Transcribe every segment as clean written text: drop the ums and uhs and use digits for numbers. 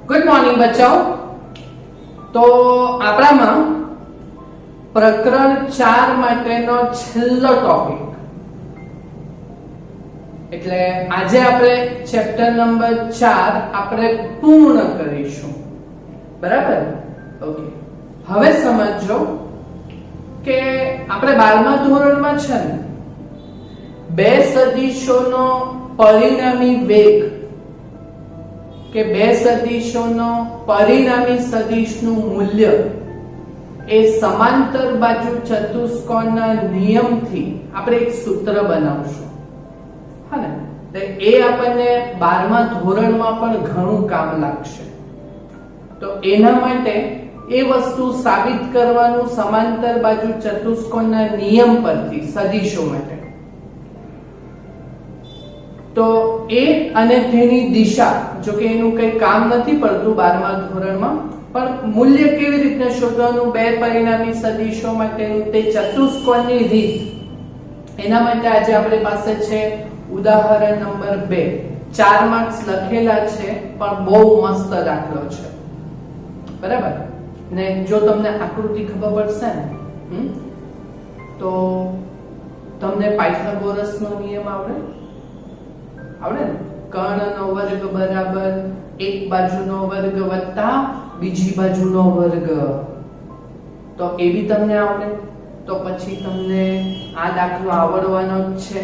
Good morning બચ્ચાઓ. તો આપણામાં પ્રકરણ 4 માટેનો છેલ્લો ટોપિક એટલે આજે આપણે ચેપ્ટર નંબર 4 આપણે પૂર્ણ કરીશું. બરાબર? ઓકે. હવે સમજો કે આપણે 12મા ધોરણમાં છે ને બે સદિશોનો પરિણામી વેગ કે બે સદિશોનો પરિણામી સદિશનું મૂલ્ય એ સમાંતર બાજુ ચતુષ્કોણના નિયમથી આપણે એક સૂત્ર બનાવશું. હા ને? એ આપણને 12મા ધોરણમાં પણ ઘણું કામ લાગશે. તો એના માટે એ વસ્તુ સાબિત કરવાનું સમાંતર બાજુ ચતુષ્કોણના નિયમ પરથી સદિશો માટે. તો એ અને તેની દિશા, જો કે એનું કઈ કામ નથી પડતું 12મા ધોરણમાં, પણ મૂલ્ય કેવી રીતે શોધવાનું બે પરિણામી સદિશો માટેનું તે ચતુષ્કોણની રીત, એના માટે આજે આપણી પાસે છે ઉદાહરણ નંબર 2. 4 માર્ક્સ લખેલા છે પણ બહુ મસ્ત દાખલો છે. બરાબર ને? જો તમને આકૃતિ ખબર પડશે ને તો તમને પાયથાગોરસનો નિયમ આવડે ને? કર્ણનો વર્ગ બરાબર એક બાજુનો વર્ગ વત્તા બીજી બાજુનો વર્ગ. તો એ બી તમને આવડે તો પછી તમને આ દાખલો આવડવાનો જ છે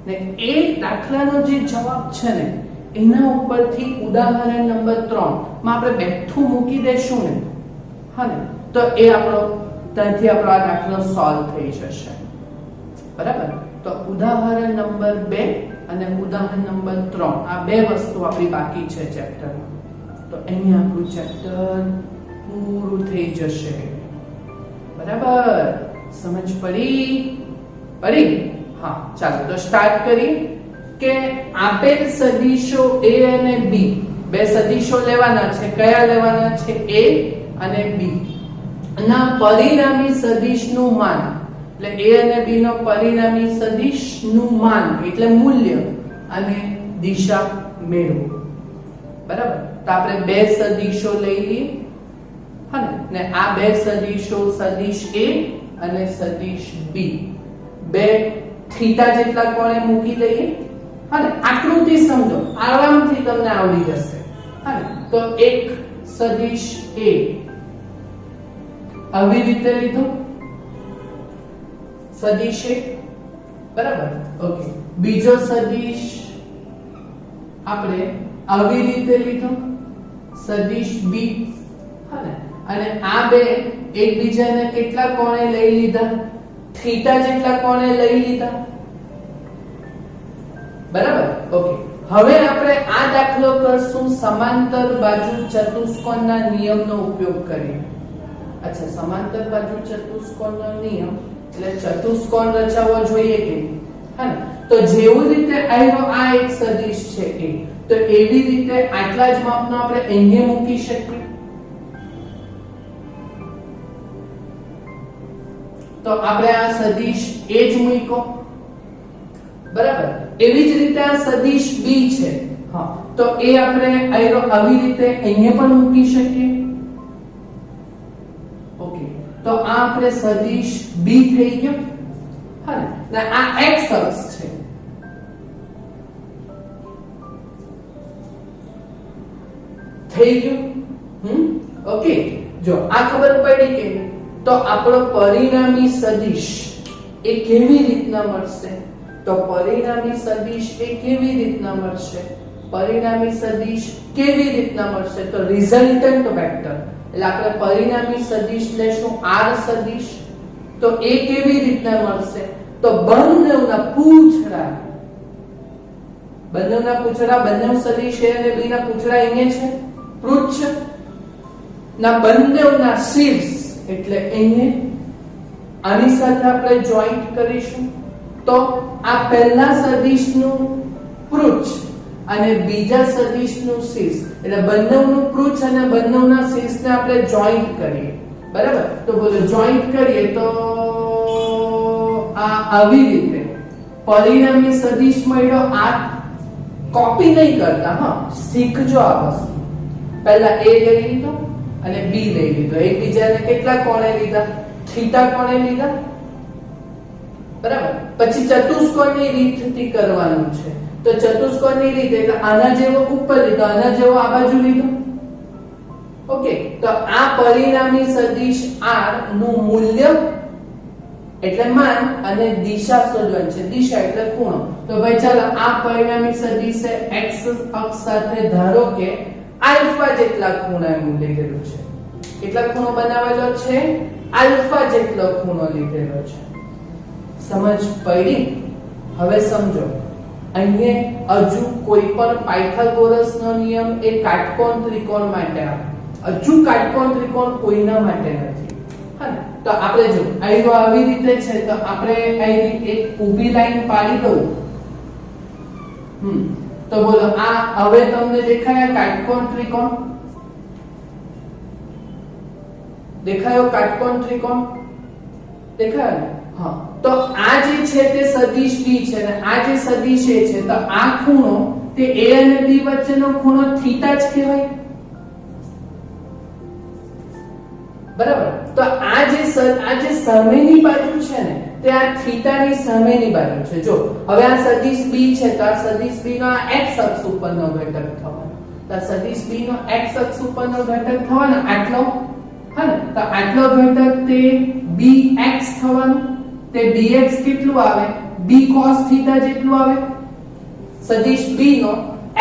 ને. એ દાખલાનો જે જવાબ છે ને એના ઉપરથી ઉદાહરણ નંબર 3 માં આપણે બેઠું મૂકી દેશું ને. હા ને? તો એ આપણો ત્યાંથી આપણો આ દાખલો સોલ્વ થઈ જશે. બરાબર? તો ઉદાહરણ નંબર 2 અને ઉદાહરણ નંબર 3 આ બે વસ્તુ આપણી બાકી છે ચેપ્ટરમાં. તો અહીં આપણું ચેપ્ટર પૂરું થઈ જશે. બરાબર? સમજ પડી? હા, ચાલો તો સ્ટાર્ટ કરીએ કે આપેલ સદિશો A અને B, બે સદિશો લેવાના છે. કયા લેવાના છે? A અને B ના પરિણામી સદિશનું માન, એટલે A અને B નો પરિણામી સદિશનું માન એટલે મૂલ્ય અને દિશા મેળવો. બરાબર? તો આપણે બે સદિશો લઈ લઈએ. હા ને? આ બે સદિશો સદિશ A અને સદિશ B બે થીટા જેટલા કોણે મૂકી દઈએ. હા ને? આકૃતિ સમજો, આરામથી તમને આવડી જશે. હા ને? તો એક સદિશ A આવી રીતે લીધો, સદિશ A. બરાબર? ઓકે. બીજો સદિશ આપણે આવી રીતે લીધો, સદિશ B. હા ને? અને આ બે એકબીજાને કેટલા કોણે લઈ લીધા? થીટા જેટલા કોણે લઈ લીધા. બરાબર? ઓકે. હવે આપણે આ દાખલો કરશું સમાંતર બાજુ ચતુષ્કોણના નિયમનો ઉપયોગ કરી. અચ્છા, સમાંતર બાજુ ચતુષ્કોણનો નિયમ એટલે ચતુષ્કોણ રચાવવો જોઈએ કે. હા ને? તો જેવી રીતે આ એક સદિશ છે A, તો એવી રીતે આટલા જ માપનો આપણે અહીંયા મૂકી શકીએ. તો આપણે આ સદિશ A જ મૂક્યો. બરાબર? એવી જ રીતે આ સદિશ B છે. હા, તો એ આપણે આવી રીતે અહીંયા પણ મૂકી શકીએ. ઓકે. તો આ આપણે સદિશ B થઈ ગયો. હા ને? આ x અક્ષ છે. થઈ ગયું. ઓકે. જો આ ખબર પડી કે તો આપણો પરિણામી સદિશ એ કેવી રીતના મળશે? તો પરિણામી સદિશ એ કેવી રીતના મળશે? પરિણામી સદિશ કેવી રીતના મળશે? તો રિઝલ્ટન્ટ વેક્ટર એટલે આપણે પરિણામી સદિશ લેશું R સદિશ. તો એ કેવી રીતના મળશે? તો બંનેના પૂંછડા બંને સદિશ A અને B ના પૂંછડા અહીંયા છે, પૃચ્છ ના બંનેના શીર્ષ એટલે અહીંયા આની સાથે આપણે જોઈન્ટ કરીશું. તો આ પહેલા સદિશનું પૃચ્છ અને બીજા સદિશનું શીર્ષ એટલે બંનેનું પૃચ્છ અને બંનેના શીર્ષને આપણે જોઈન્ટ કરીએ. બરાબર? તો બોલો જોઈન્ટ કરીએ તો આ આવી રીતે પરિણામી સદિશ મળ્યો. આ કોપી નહીં કરતા, હા, શીખજો આ વસ્તુ. પહેલા a લઈ લીધો અને b લઈ લીધો, એકબીજાને કેટલા કોણે લીધા? થીટા કોણે લીધા, બરાબર. પછી ચતુષ્કોણની રીતથી કરવાનું છે, તો ચતુષ્કોણની રીત એટલે આના જેવો ઉપર લીધો, આના જેવો આ બાજુ લીધો. ઓકે, તો આ પરિણામી સદિશ r નું મૂલ્ય એટલે માન અને દિશા શોધવાની છે, દિશા એટલે ખૂણો. તો ભાઈ ચાલો આ પરિણામી સદિશે x અક્ષ સાથે ધારો કે આલ્ફા જેટલા ખૂણાનું લીધેલું છે. કેટલા ખૂણો બનાવેલો છે? આલ્ફા જેટલો ખૂણો લીધેલો છે. સમજ પડી? હવે સમજો, અહીંયા હજુ કોઈ પણ પાયથાગોરસનો નિયમ એ કાટકોણ ત્રિકોણ માટે આવે, હજુ કાટકોણ ત્રિકોણ કોઈના માટે નથી. હા, તો આપણે જો આવી રીતે છે તો આપણે અહીં એક ઊભી લાઈન પાડી દઉં. તો બોલો આ હવે તમને દેખાયા કાટકોણ ત્રિકોણ? દેખાયો કાટકોણ ત્રિકોણ? દેખાયો ને? હા, તો આ જે છે તે સદિશ b છે અને આ જે સદિશ a છે, તો આ ખૂણો તે a અને b વચ્ચેનો ખૂણો થીટા જ કહેવાય, બરાબર. તો આ જે સામેની બાજુ છે ને તે આ થીટાની સામેની બાજુ છે. જો હવે આ સદિશ b છે તો આ સદિશ b નો આ x અક્ષ ઉપરનો ઘટક થવાનો, તો આ સદિશ b નો x અક્ષ ઉપરનો ઘટક થવાનો આટલો, હા ને? તો આટલો ઘટક તે bx થવાનો. તે bx કેટલું આવે? b cos થીટા જેટલું આવે. સદિશ b નો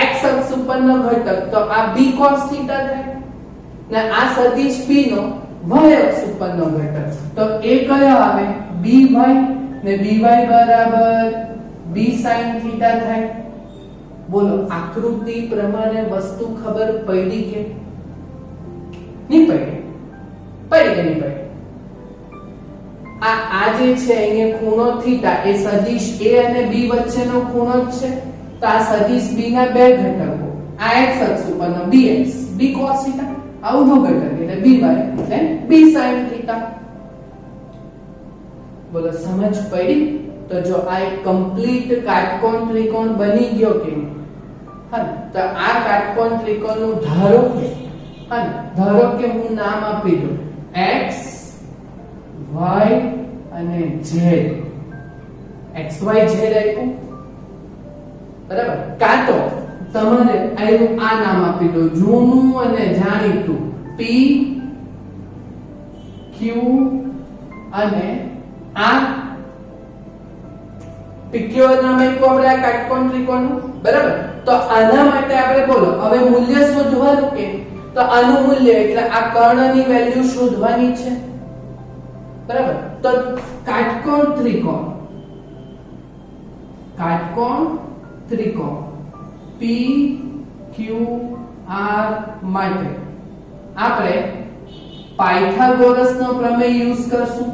x અક્ષ ઉપરનો ઘટક તો આ b cos થીટા થાય ને આ સદિશ b નો y અક્ષ ઉપરનો ઘટક તો એ કયો આવે? by ને by બરાબર b sin થીટા થાય. બોલો આકૃતિ પ્રમાણે વસ્તુ ખબર પડી કે નહીં પડી? પડી કે નહીં પડી? આ જે છે અહીંયા ખૂણો થીટા એ સદિશ a અને b વચ્ચેનો ખૂણો જ છે. તો આ સદિશ b ના બે ઘટકો, આ x અક્ષ ઉપરનો bx, b cos થીટા, આ ઊભો ઘટક એટલે by એટલે b sin થીટા. બોલો સમજ પડી? તો જો આ એક કમ્પ્લીટ કાટકોણ ત્રિકોણ બની ગયો કે હા, તો આ કાટકોણ ત્રિકોણનું ધારો કે હા, ધારો કે હું નામ આપી દઉં x y અને z, xy z આપ્યું, બરાબર. કાં તો તમારે આ નામ આપી દો જૂનું અને જાણીતું p q અને આ pq નામ આપ્યું આપણે આ કાટકોણ ત્રિકોણનું, બરાબર. તો આના માટે આપણે બોલો હવે મૂલ્ય શોધવાનું કે તો આનું મૂલ્ય એટલે આ કર્ણની વેલ્યુ શોધવાની છે, બરાબર. તો કાટકોણ ત્રિકોણ p q r માટે આપણે પાયથાગોરસનો પ્રમેય યુઝ કરશું.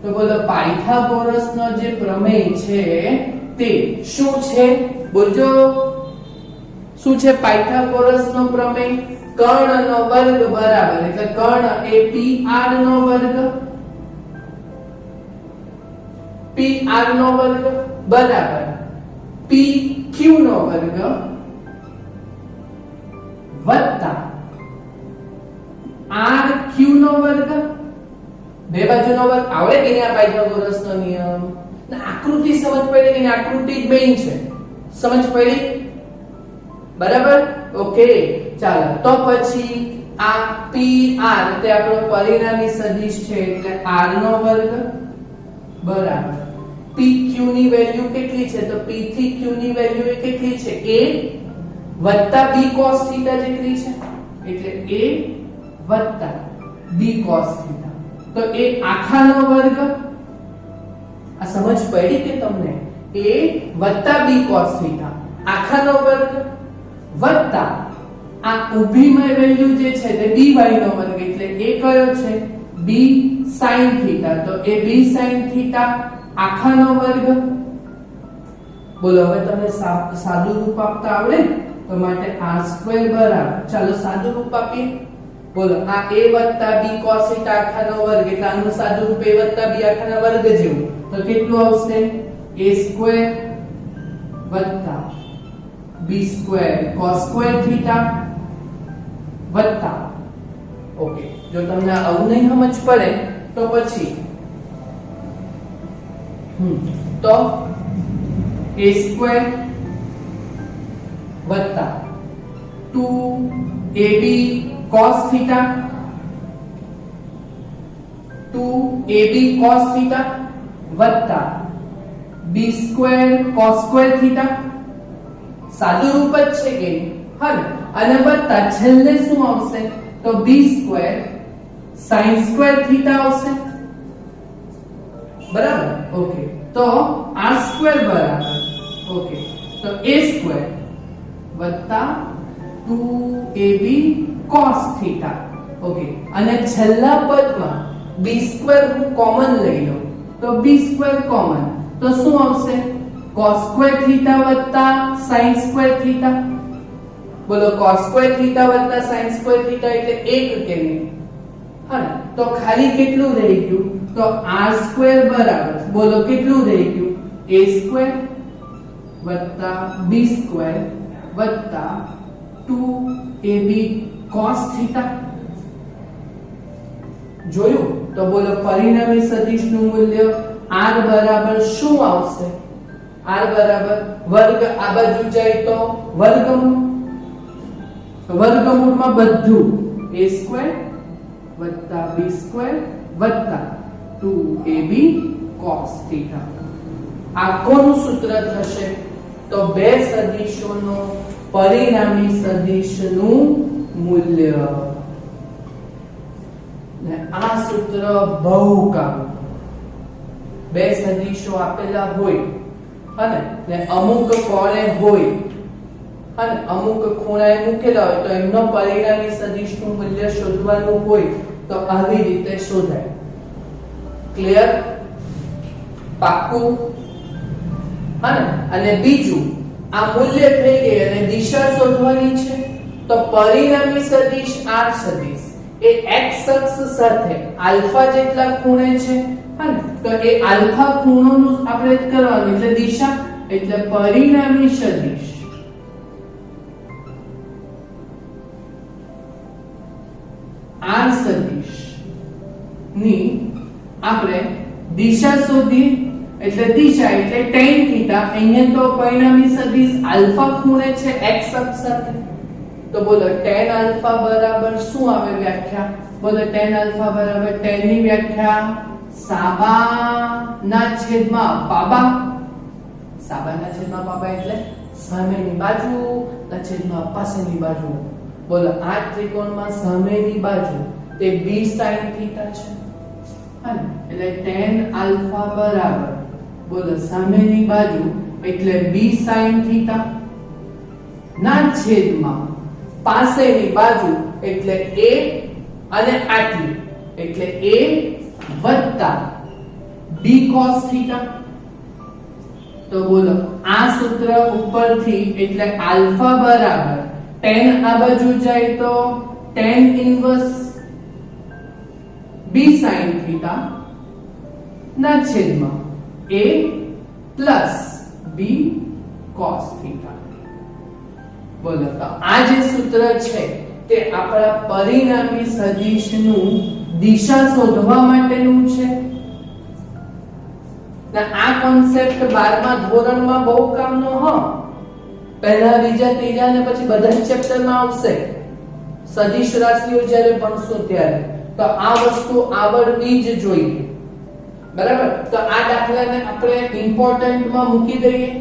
તો બોલો પાયથાગોરસનો જે પ્રમેય છે તે શું છે? બોલજો શું છે પાયથાગોરસનો પ્રમેય? કર્ણનો વર્ગ બરાબર એટલે કર્ણ એ pr નો વર્ગ, pr નો વર્ગ બરાબર pq નો વર્ગ વત્તા rq નો વર્ગ, બે બાજુનો વર્ગ. આવડે કે નહીં આ પાયથાગોરસનો નિયમ? આકૃતિ સમજ પડી કે આકૃતિ જ મેઈન છે, સમજ પડી? બરાબર. ઓકે, ચાલો તો પછી આ pr તે આપણો પરિણામી સદિશ છે એટલે r નો વર્ગ બરાબર pq ની વેલ્યુ કેટલી છે? તો p થી q ની વેલ્યુ એ કેટલી છે? a વત્તા b cos થીટા જેટલી છે એટલે a વત્તા b cos થીટા. તો એ આખાનો વર્ગ, આ સમજ પડી કે તમને? a વત્તા b cos થીટા આખાનો વર્ગ વત્તા આ ઊભીમાં વેલ્યુ જે છે તે by નો વર્ગ એટલે એ કયો છે? b sin theta. તો એ b sin થીટા આખાનો વર્ગ. બોલો હવે તમને સાદું રૂપ આપતા આવડે તો માટે r² બરાબર, ચાલો સાદું રૂપ આપીએ. બોલો આ a વત્તા b cos થીટા આખાનો વર્ગ એટલે આનું સાદું રૂપ a વત્તા b આખાના વર્ગ જેવું, તો કેટલું આવશે? a² વત્તા b² cos² થીટા વત્તા, ઓકે, જો તમને આવું નહીં સમજ પડે તો પછી તો a² વત્તા 2ab cos θ 2ab cos θ વત્તા b² cos² θ, સાદું રૂપ જ છે કે હા ને, અને વત્તા છેલ્લે શું આવશે તો b² sin² θ આવશે, બરાબર, ઓકે, તો r² બરાબર, ઓકે, તો a² વત્તા 2ab cos θ, ઓકે, અને છેલ્લા પદમાં b² હું કોમન લઈ લઉં તો b² કોમન, તો શું આવશે cos² θ વત્તા sin² θ, બોલો cos² θ વત્તા sin² θ એટલે 1 કે નહીં, હા, તો ખાલી કેટલું રહી ગયું તો r² બરાબર, બોલો કેટલું રહી ગયું a² વત્તા b² વત્તા 2ab cos θ, જોયું, તો બોલો પરિણામી સદિશનું મૂલ્ય r બરાબર શું આવશે, r બરાબર વર્ગ આ બાજુ જાય તો વર્ગમૂળ, વર્ગમૂળમાં બધું a² વત્તા b² વત્તા 2ab cos θ, આ કોનું સૂત્ર થશે તો બે સદિશોનો પરિણામી સદિશનું મૂલ્ય, ને આ સૂત્ર બહુ કામ, બે સદિશો આપેલા હોય અને અમુક કોણે હોય અને અમુક ખૂણાએ મૂકેલા હોય તો એમનો પરિણામી સદિશનું મૂલ્ય શોધવાનું હોય તો આવી રીતે શોધાય. ક્લિયર? પાક્કું? અને બીજું આ મૂલ્ય થઈ ગઈ અને દિશા શોધવાની છે તો પરિણામી સદિશ r સદિશ એ x અક્ષ સાથે આલ્ફા જેટલા ખૂણે છે, તો એ આલ્ફા ખૂણોનું આપણે કરવાનું એટલે દિશા, એટલે પરિણામી સદિશ r સદિશ ની આપણે દિશા શોધી, એટલે દિશા એટલે tan θ, અહીંયા તો પરિણામી સદિશ આલ્ફા ખૂણે છે x અક્ષ સાથે, તો બોલો tan આલ્ફા બરાબર શું આવે વ્યાખ્યા, બોલો tan આલ્ફા બરાબર tan ની વ્યાખ્યા સાબા ના છેદમાં પાબા, સાબા ના છેદમાં પાબા એટલે સામેની બાજુ ના છેદમાં પાછળની બાજુ, બોલો આ ત્રિકોણમાં સામેની બાજુ તે b sin θ છે, એટલે tan આલ્ફા બરાબર બોલો સામેની બાજુ એટલે b sin θ ના છેદમાં પાસેની બાજુ એટલે a અને આટલી એટલે a વત્તા b cos θ, તો બોલો આ સૂત્ર ઉપરથી એટલે આલ્ફા બરાબર tan આ બાજુ જાય તો tan ઇન્વર્સ b sin θ ના છેદમાં a પ્લસ b cos θ, બોલો તો આ જે સૂત્ર છે તે આપણા પરિણામી સદિશનું દિશા શોધવા માટેનું છે. આ કોન્સેપ્ટ 12મા ધોરણમાં બહુ કામનો હ, પહેલા બીજા ત્રીજા અને પછી બધા જ ચેપ્ટરમાં આવશે. સદિશ રાશિઓ જ્યારે ભણશો ત્યારે તો આ વસ્તુ આવડવી જ જોઈએ, બરાબર? તો આ દાખલાને આપણે ઇમ્પોર્ટન્ટમાં મૂકી દઈએ.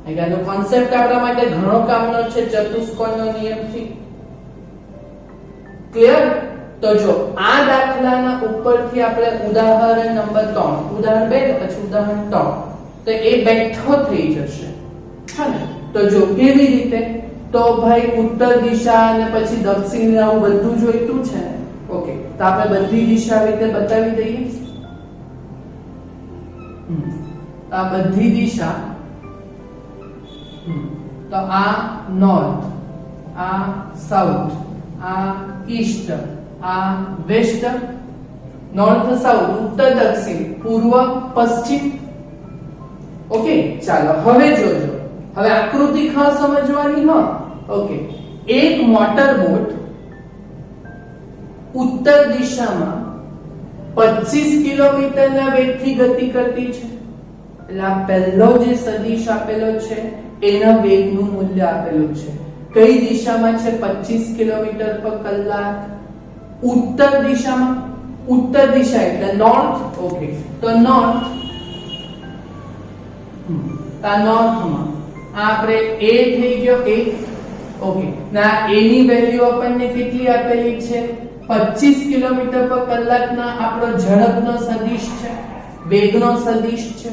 એનો કોન્સેપ્ટ આપણા માટે ઘણો કામનો છે ચતુષ્કોણનો નિયમથી. ક્લિયર? તો જો આ દાખલાના ઉપરથી આપણે ઉદાહરણ નંબર 3, ઉદાહરણ 2 પછી ઉદાહરણ 3, તો એ બેઠો થઈ જશે. હા, તો જો કેવી રીતે, તો ભાઈ ઉત્તર દિશા અને પછી દક્ષિણ આવું બધું જોઈતું છે. ઓકે, તો આપણે બધી દિશા રીતે બતાવી દઈએ. આ બધી દિશા, તો આ નોર્થ, આ સાઉથ, આ ઈસ્ટ, આ વેસ્ટ, નોર્થ સાઉથ, ઉત્તર દક્ષિણ, પૂર્વ પશ્ચિમ. ઓકે, ચાલો હવે જોજો. હવે આકૃતિ ખાસ સમજવાની. હા, ઓકે, એક મોટર બોટ उत्तर दिशाમાં 25 કિલોમીટરના વેગથી ગતિ કરતી છે, એટલે આ પહેલો જે સદિશ આપેલો છે એના વેગનું મૂલ્ય આપેલું છે. કઈ દિશામાં છે? 25 કિલોમીટર પર કલાક. ઉત્તર દિશામાં, ઉત્તર દિશા એટલે નોર્થ. ઓકે, તો નોર્થ, આ નોર્થમાં આપણે a થઈ ગયો 1. ઓકે, ના a ની વેલ્યુ આપણને કેટલી આપેલી છે? 25 કિલોમીટર પર કલાકના આપણો ઝડપનો સદિશ છે, વેગનો સદિશ છે.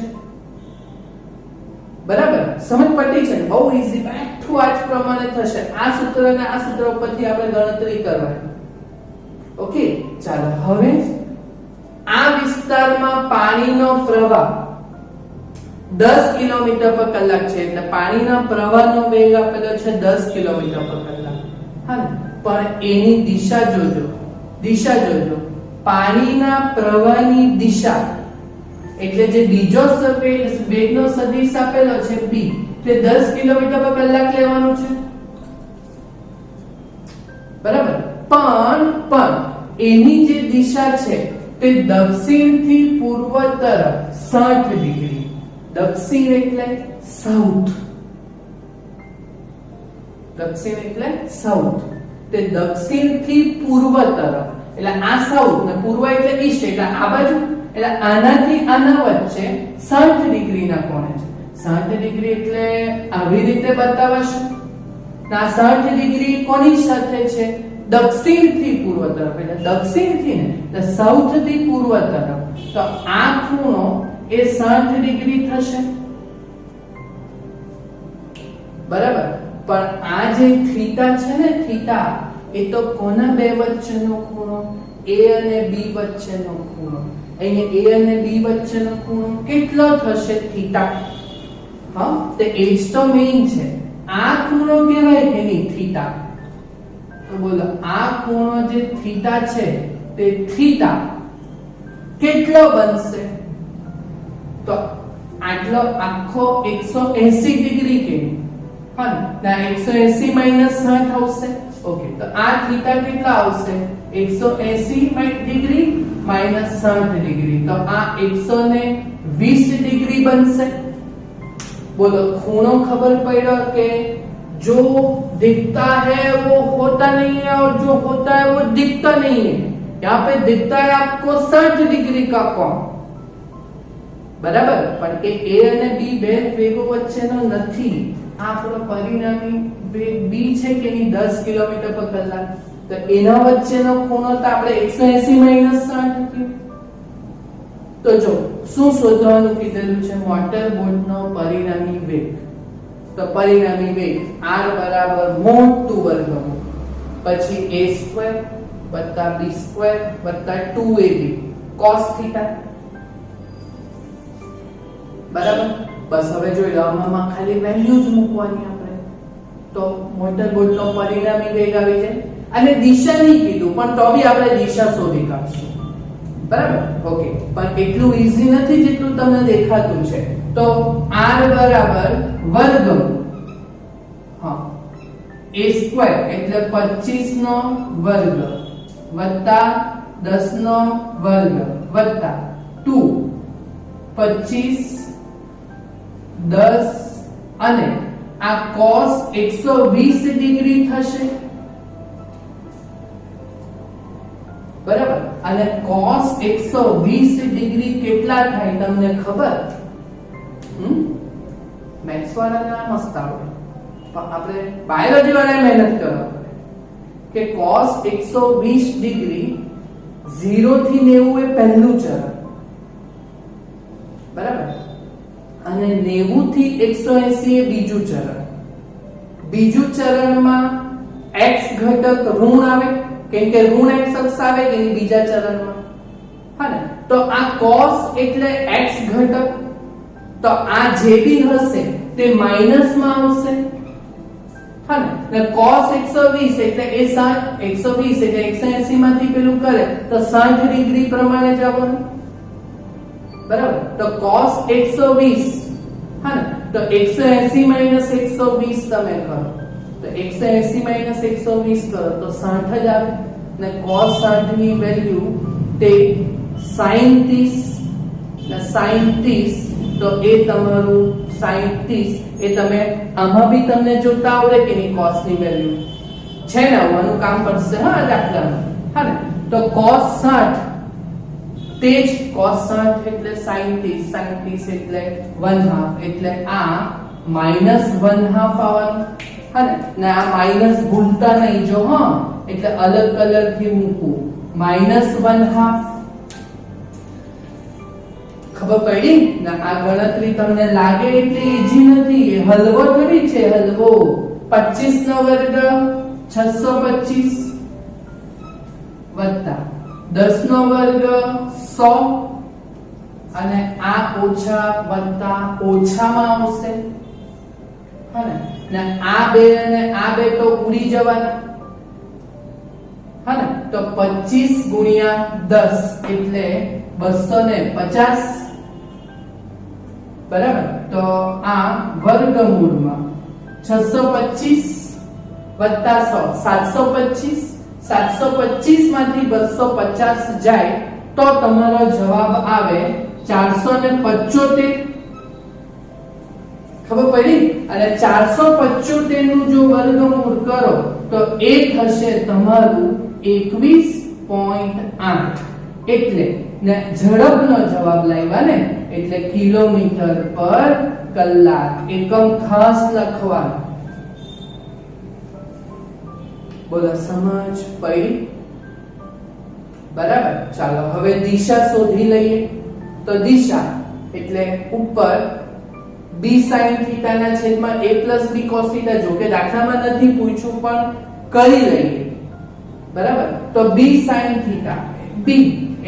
બરાબર, સમજ પડી છે? બહુ ઈઝી, બેઠું આજ પ્રમાણે થશે. આ સૂત્ર અને આ સૂત્ર ઉપરથી આપણે ગણતરી કરવાની. ઓકે, ચાલો હવે આ વિસ્તારમાં પાણીનો પ્રવાહ 10 કિલોમીટર પર કલાક છે, એટલે પાણીના પ્રવાહનો વેગ આપેલો છે 10 કિલોમીટર પર કલાક. હા ને? પણ એની દિશા જોજો, દિશા જોજો. પાણીના પ્રવાહની દિશા એટલે જે બીજો વેગનો સદિશ આપેલો છે p, તે 10 કિલોમીટર પર કલાક લેવાનું છે. બરાબર, પણ એની જે દિશા છે તે દક્ષિણથી પૂર્વ તરફ 60 ડિગ્રી. દક્ષિણ એટલે સાઉથ, દક્ષિણ એટલે સાઉથ. તે દક્ષિણથી પૂર્વ તરફ, એટલે આ સાઉથ ને પૂર્વ એટલે ઈસ્ટ, એટલે આ બાજુ, એટલે આનાથી આના વચ્ચે 60 ડિગ્રીના કોણે છે. 60 ડિગ્રી એટલે આવી રીતે બતાવશે. આ 60 ડિગ્રી કોની સાથે છે? દક્ષિણથી પૂર્વ તરફ, એટલે દક્ષિણથી ને એટલે સાઉથથી પૂર્વ તરફ. તો આ ખૂણો એ 60 ડિગ્રી થશે. બરાબર, પણ આ જે થીટા છે ને, થીટા, એ તો કોના બે વચ્ચેનો ખૂણો? a અને b વચ્ચેનો ખૂણો. અહીંયા a અને b વચ્ચેનો ખૂણો કેટલો થશે? થીટા. હા, તે એ જ તો મેઈન છે. આ ખૂણો કહેવાય કે નહીં? થીટા. તો બોલો, આ ખૂણો જે થીટા છે તે થીટા કેટલો બનશે? તો આટલો આખો 180 ડિગ્રી કે હા, ના 180 માઈનસ 60 આવશે. ઓકે, તો આ થીટા કેટલા આવશે? 180 ડિગ્રી માઈનસ 60 ડિગ્રી, તો આ 120 ડિગ્રી બનશે. बोलो, खूणों खबर पड़ा कि जो दिखता है वो होता नहीं है और जो होता है वो दिखता नहीं है. यहाँ पे दिखता है आपको 60 डिग्री का कोण, बराबर, पण के a અને b બે વેગો વચ્ચેનો નથી. આ આપણો પરિણામી વેગ b છે કે નહીં 10 કિલોમીટર પર કલાક, તો એના વચ્ચેનો ખૂણો તો આપણે 180 માઈનસ 60 થયો. તો જો શું શોધવાનું કીધેલું છે? મોટર બોટનો પરિણામી વેગ. તો પરિણામી વેગ r બરાબર મોટું વર્ગમૂળ પછી a² વત્તા b² વત્તા 2ab cos θ. બરાબર, બસ હવે જોઈ લો, આમાં ખાલી વેલ્યુ જ મૂકવાની આપણે, તો મોટર બોટનો પરિણામી વેગ આવી જાય. અને દિશા નહીં કીધું, પણ તો બી આપણે દિશા શોધી કાઢશું. બરાબર, ઓકે, પણ એટલું ઈઝી નથી જેટલું તમને દેખાતું છે. તો r બરાબર વર્ગમૂળ, હા, a² એટલે 25 નો વર્ગ વત્તા 10 નો વર્ગ વત્તા 2, 25 10 અને આ cos 120 ડિગ્રી થશે. બરાબર, અને cos 120 ડિગ્રી કેટલા થાય તમને ખબર? મેથ્સ વાળાને મસ્ત આવડે, પણ આપણે બાયોલોજી વાળાએ મહેનત કરવા પડે કે cos 120 ડિગ્રી 0 થી 90 એ પહેલું ચરણ, બરાબર, અને 90 થી 180 એ બીજું ચરણ. બીજું ચરણમાં x ઘટક ઋણ આવે, કેમ કે ઋણ x અક્ષ આવે કે બીજા ચરણમાં, હા ને? તો આ cos એટલે x ઘટક, તો આ જે બી હશે તે માઈનસ માં આવશે, હા ને? એટલે cos 120 એટલે એ 120 એટલે 180 માંથી પેલું કરે તો 60 ડિગ્રી પ્રમાણે જવાનું, બરાબર. તો cos 120, હા ને? તો 180 માઈનસ 120 તમે કરો તો 180 માઈનસ 120 કરો તો 60 જ આવે. ને cos 60 ની વેલ્યુ તે sin 30 ને sin 30, તો એ તમારું sin 30 એ તમે આમાં બી તમને જોતા આવડે કે ની cos ની વેલ્યુ છે ને, આનું કામ પડશે હા દાખલામાં, હા ને. તો cos 60 તે જ cos 60 એટલે sin 30, sin 30 એટલે 1/2, એટલે આ -1/2 આવવાનું, હા ને આ માઈનસ ભૂલતા નહીં જો, હા એટલે અલગ કલર થી મૂકું, -1/2. ખબર પડી ને? આ ગણતરી તમને લાગે એટલી ઈઝી નથી, હલવો થોડી છે, હલવો. 25 નો વર્ગ 625 વત્તા 10 નો વર્ગ 100, અને આ ઓછા વત્તા ઓછામાં આવશે, હા ને આ બે અને આ બે તો ઉડી જવાના, હા ને. તો 25 ગુણ્યા 10 એટલે 250, બરાબર. તો આ વર્ગમૂળમાં 625 વત્તા 100 725, 725 માંથી 250 જાય તો તમારો જવાબ આવે 475. ખબર પડી? અને 475 નું જો વર્ગમૂળ કરો તો એ થશે તમારું 21.8, એટલે ને ઝડપનો જવાબ લાવ્યા ને, એટલે કિલોમીટર પર કલાક, એકમ ખાસ લખવાનું. બોલો સમજ પડી? બરાબર. ચાલો હવે દિશા શોધી લઈએ. તો દિશા એટલે ઉપર b sin θ ના છેદમાં a b cos θ, જો કે દાખલામાં નથી પૂછ્યું પણ કરી લઈએ, બરાબર. તો b sin θ, b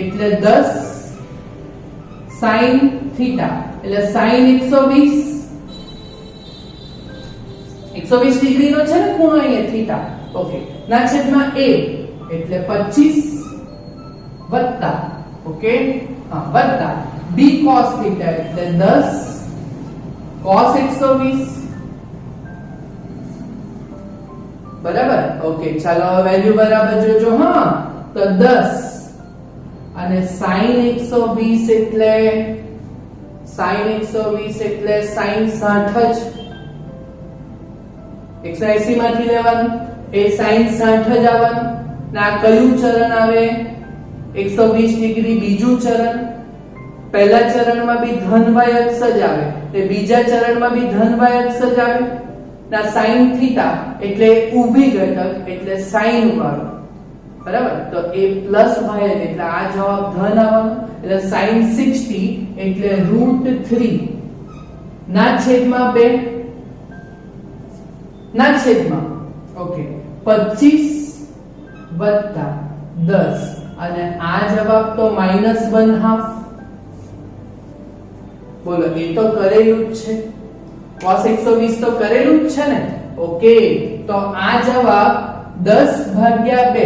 એટલે 10 sin θ એટલે sin 120 ડિગ્રી નો છે ને ખૂણો અહીંયા θ, ઓકે, ના છેદમાં a એટલે 25 વત્તા, ઓકે, હા, વત્તા b cos θ એટલે 10 cos 120, બરાબર. ઓકે, ચાલો વેલ્યુ બરાબર જોજો, હા. તો 10 અને sin 120 એટલે sin 60 જ 180 માંથી લેવાનું, એ sin 60 જ આવવાનું. ના કયું ચરણ આવે? 120 ડિગ્રી બીજું ચરણ. પહેલા ચરણમાં બી ધન y અક્ષ જ આવે, તે બીજા ચરણમાં બી ધન y અક્ષ જ આવે. ના sin θ એટલે ઊભી ઘટક એટલે sin વાળો, બરાબર. તો એ પ્લસ y એટલે આ જવાબ ધન આવવાનો, એટલે sin 60 એટલે √3 ના છેદમાં 2 ના છેદમાં, ઓકે, 25 વત્તા 10, અને આ જવાબ તો -1/2. બોલો, એ તો કરેલું જ છે, cos 120 તો કરેલું જ છે ને, ઓકે. તો આ જવાબ 10/2,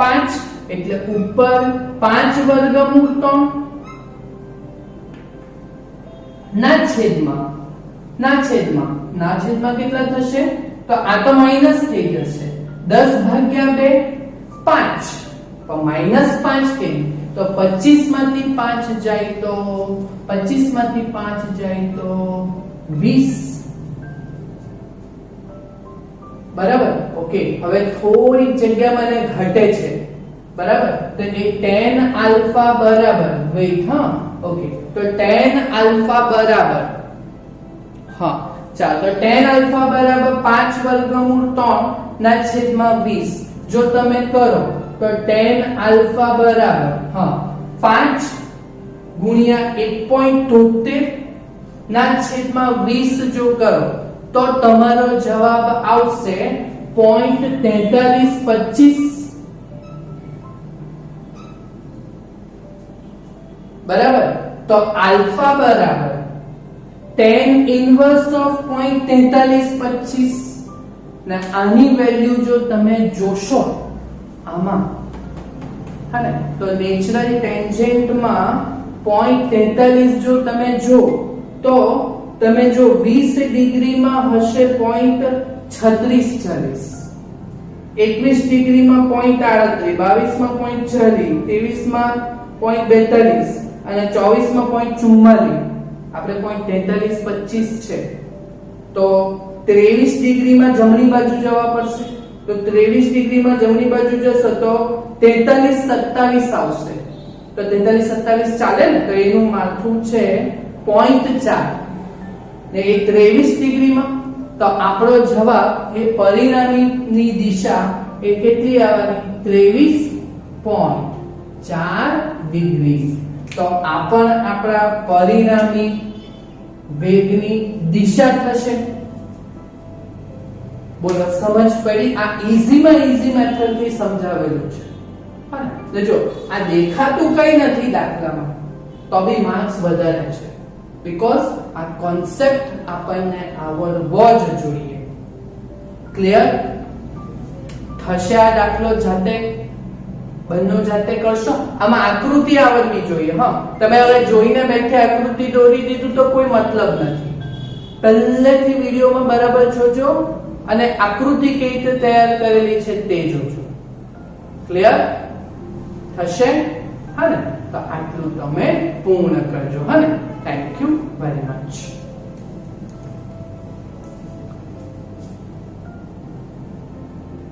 5 એટલે ઉપર 5 વર્ગમૂળ 3 ના છેદમાં કેટલા થશે? તો આ તો માઈનસ થઈ જશે, 10/2 5, તો -5 કેમ? તો 25 માંથી 5 જાય તો 20, બરાબર. ઓકે, હવે થોડી જગ્યા મને ઘટે છે, બરાબર. તો એ tan આલ્ફા બરાબર, વેઇટ, હા, ઓકે, તો tan આલ્ફા બરાબર, હા, ચાલો, તો tan આલ્ફા બરાબર 5 વર્ગમૂળ 3 ના છેદમાં 20 જો તમે કરો તો tan આલ્ફા બરાબર, હા, 5 ગુણ્યા 1.73 ના છેદમાં 20 જો કરો તો તમારો જવાબ આવશે 0.4325, બરાબર. તો આલ્ફા બરાબર tan ઇન્વર્સ ઓફ 0.4325, ને આની વેલ્યુ જો તમે જોશો આમાં, હા ને, તો નેચરલ ટેન્જેન્ટમાં 0.43 જો તમે જો તો તમે જો 20 ડિગ્રીમાં હશે 0.3640, 21 ડિગ્રીમાં 0.38, 22 માં 0.40, 23 માં 0.42 અને 24 માં 0.44. આપણે 0.4325 છે તો 23 ડિગ્રીમાં જમણી બાજુ જવા પડશે. તો 23 ડિગ્રીમાં જમણી બાજુ જશો તો 4327 આવશે. તો 4327 ચાલે ને, તો એનું માથું છે 0.4 ને એ 23 ડિગ્રીમાં. તો આપણો જવાબ એ પરિણામીની દિશા એ કેટલી આવવાની? 23.4 ડિગ્રી. તો આ પણ આપણા પરિણામી વેગની દિશા થશે. બોલો સમજ પડી? આ ઈઝીમાં ઈઝી મેથડ થી સમજાવેલું છે. હા, જો આ દેખાતું કઈ નથી દાખલામાં, તો બી માર્ક્સ વધારે છે. બીકોઝ આ કોન્સેપ્ટ આપણને આવડવો જ જોઈએ. ક્લિયર થશે? આ દાખલો જાતે બંને જાતે કરશો. આમાં આકૃતિ આવડવી જોઈએ. હા, તમે હવે જોઈને બેઠે આકૃતિ દોરી દીધું તો કોઈ મતલબ નથી. પહેલેથી વિડીયોમાં બરાબર જોજો અને આકૃતિ કેવી રીતે તૈયાર કરેલી છે તે જોજો. ક્લિયર થશે? હા ને, તો આટલું તમે પૂર્ણ કરજો. હા ને, થેન્ક યુ વેરી મચ.